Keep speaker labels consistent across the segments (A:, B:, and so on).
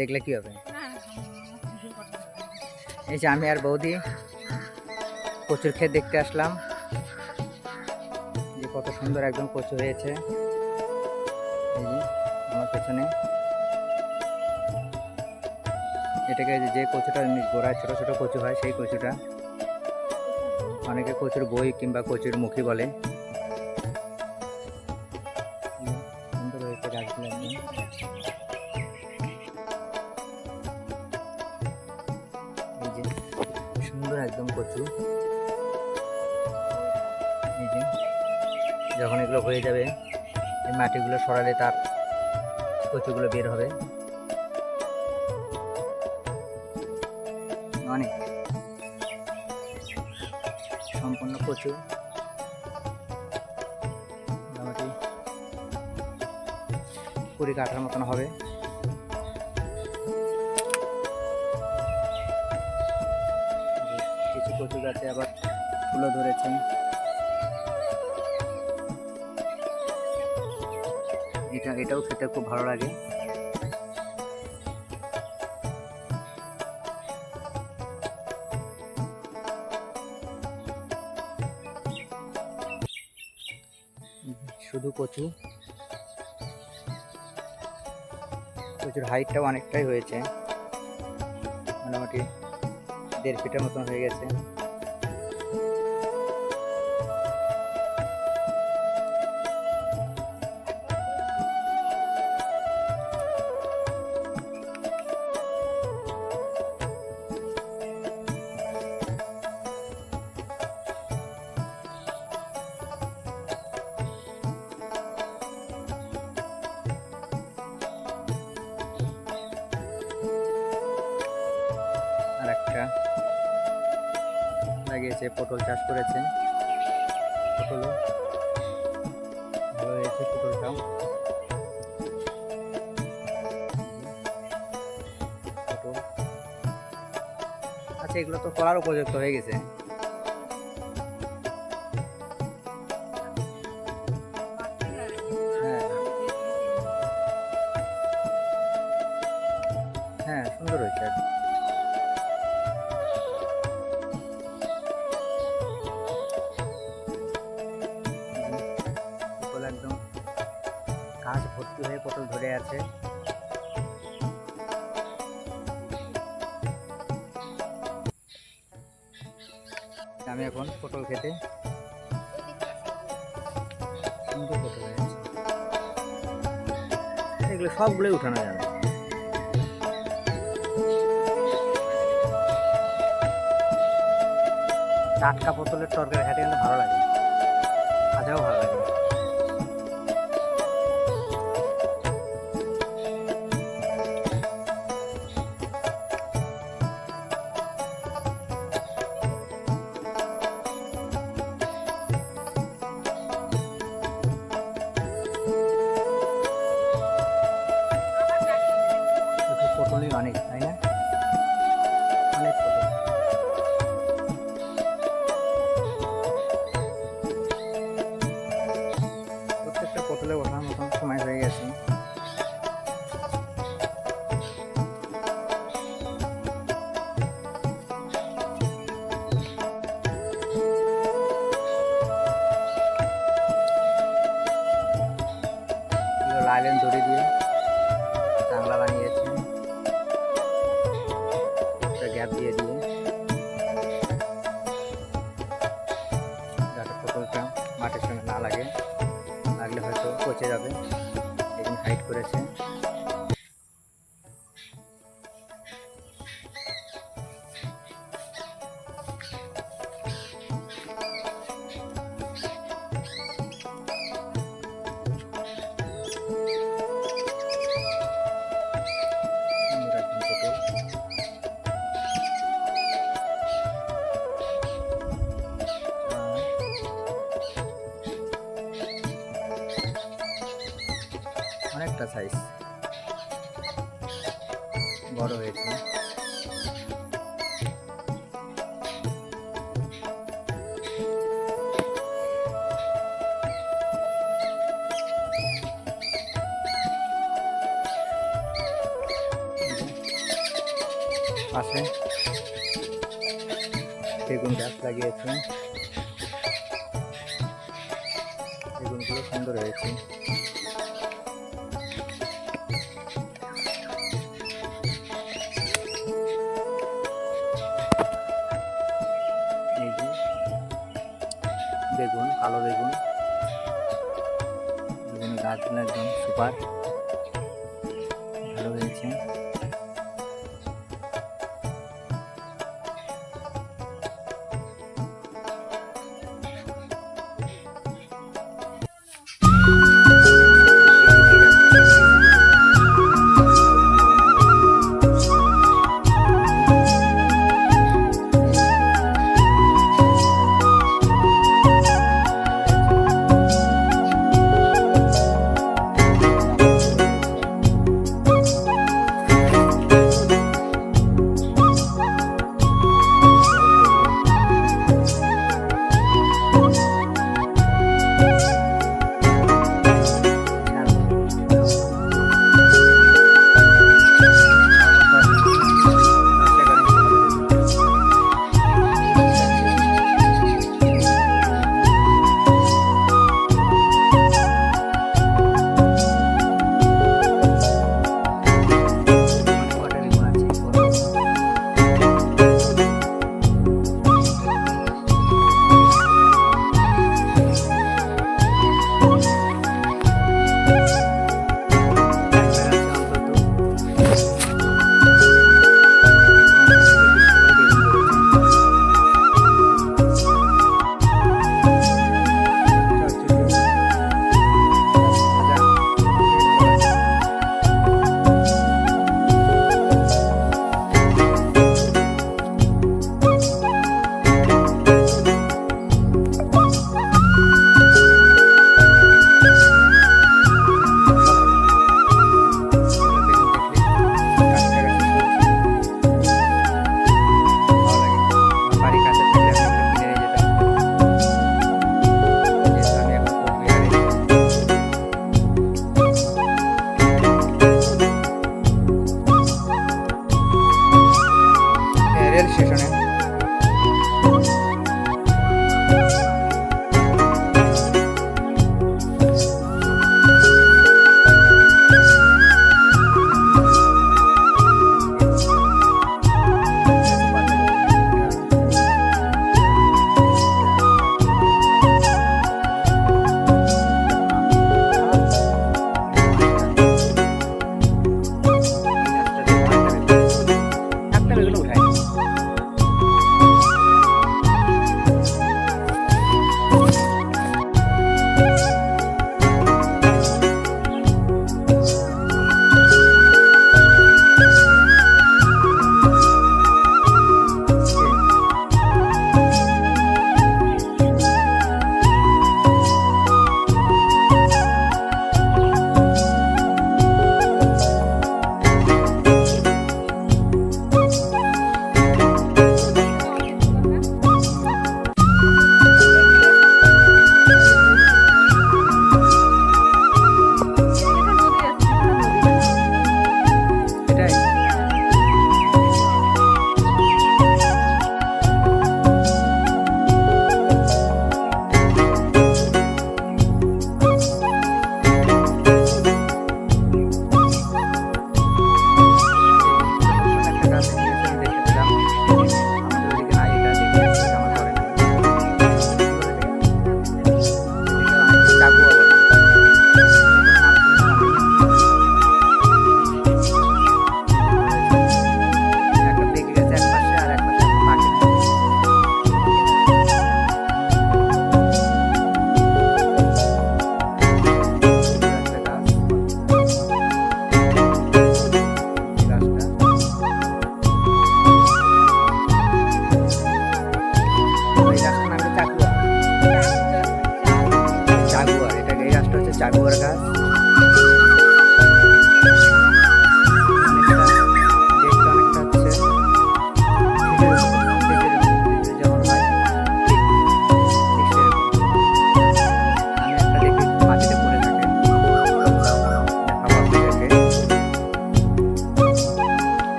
A: দেখলে কি হবে। এই যে আমি আর বৌদি কচুর ক্ষেত দেখতে আসলাম, যে কত সুন্দর একদম কচু হয়েছে। এই যে আমার পেছনে এটাকে যে কচুটা গোড়ায় ছোট ছোট কচু হয়, সেই কচুটা অনেকে কচুর বই কিংবা কচুর মুখী বলে। সুন্দর হয়েছে গাছগুলো একদম। এই যে সুন্দর একদম কচু। এই যে যখন এগুলো হয়ে যাবে, এই মাটিগুলো সরালে তার কচুগুলো বের হবে। অনেক সম্পূর্ণ কচু, মোটামুটি 20 কাঠার মতন হবে। কিছু কচু গাছে আবার ফুলও ধরেছে। এটাও খেতে খুব ভালো লাগে। শুধু কচু, কচুর হাইটটাও অনেকটাই হয়েছে, মোটামুটি 1.5 ফিটের মতন হয়ে গেছে। আর একটা লাগিয়েছে, পটল চাষ করেছে, পটলও ভালো হয়েছে পটলটাও। পটল আচ্ছা, এগুলো তো ফলার উপযুক্ত হয়ে গেছে। হ্যাঁ হ্যাঁ, সুন্দর হয়েছে। পটল একদম গাছ ভর্তি হয়ে পটল ধরে আছে। আমি এখন পটল খেতে, সুন্দর পটল হয়ে আছে। এগুলো সবগুলোই উঠানো যাবে। টাটকা পটলের তরকারি খেতে কিন্তু ভালো লাগে, ভাজাও ভালো লাগে। পটলই অনেক, তাই না? অনেক পটল। প্রত্যেকটা পটলে ওঠার মতন সময় হয়ে গেছে। লাইলেন দড়ি দিয়ে জানলা বানিয়েছে, একটা গ্যাপ দিয়ে দিয়ে, যাতে পটলটা মাটির সঙ্গে না লাগে, লাগলে হয়তো পচে যাবে। এদিন হাইট করেছে। অনেকটা সাইজ বড় হয়েছে। পাশে বেগুন গাছ লাগিয়েছে, বেগুনগুলো সুন্দর হয়েছে। এই যে বেগুন, কালো বেগুন, বেগুন গাছগুলো একদম সুপার ভালো হয়েছে।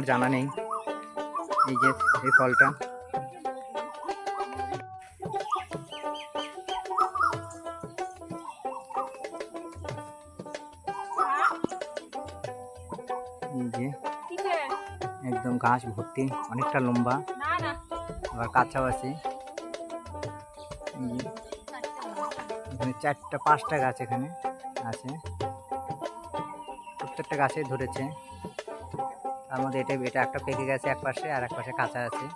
A: আমার জানা নেই। এই যে এই ফলটা, এই যে একদম ঘাস ভর্তি, অনেকটা লম্বা, আবার কাঁচাও আছে। এই যে এখানে 4-5টা গাছ এখানে আছে, প্রত্যেকটা গাছে ধরেছে। তার মধ্যে এটা একটা পেকে গেছে এক পাশে, আর এক পাশে কাঁচা আছে।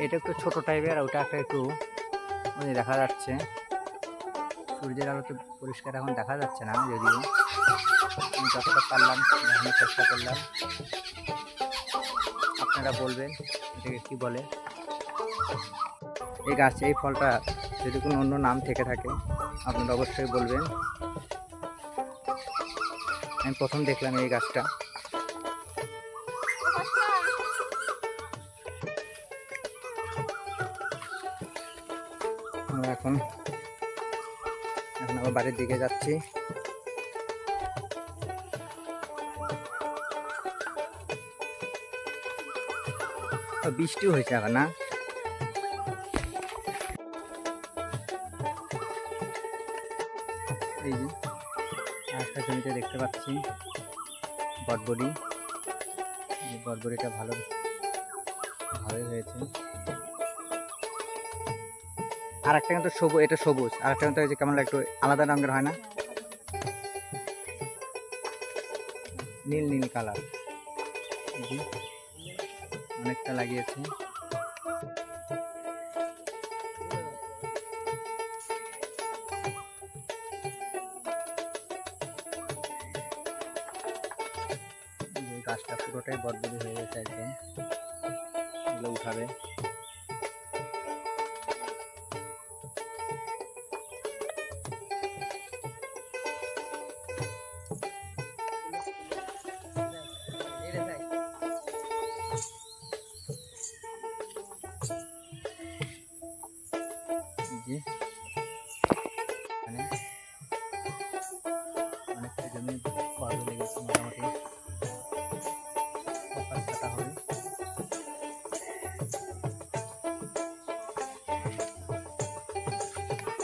A: এটা একটু ছোট টাইপের, আর ওটা একটা একটু ওই দেখা যাচ্ছে। সূর্যের আলোতে পরিষ্কার এখন দেখা যাচ্ছে না, যদিও আমি যতটা পারলাম দেখানোর চেষ্টা করলাম। আপনারা বলবেন এটাকে কি বলে। এই গাছ, এই ফলটা যদি কোনো অন্য নাম থেকে থাকে আপনারা অবশ্যই বলবেন। আমি প্রথম দেখলাম এই গাছটা। আমরা এখন আবার বাড়ির দিকে যাচ্ছি। বৃষ্টি হয়েছে আবার না? এই যে আরেকটা জমিতে দেখতে পাচ্ছি বটবড়ি। এই বটবড়িটা ভালোই হয়েছে। আর একটা কিন্তু সবুজ, এটা সবুজ, আর একটা কিন্তু কেমন একটু আলাদা রঙের হয় না, নীল নীল কালার। জি, অনেকটা লাগিয়েছে। গাছটা পুরোটাই বটবড়ি হয়ে গেছে একদম, এগুলো উঠাবে।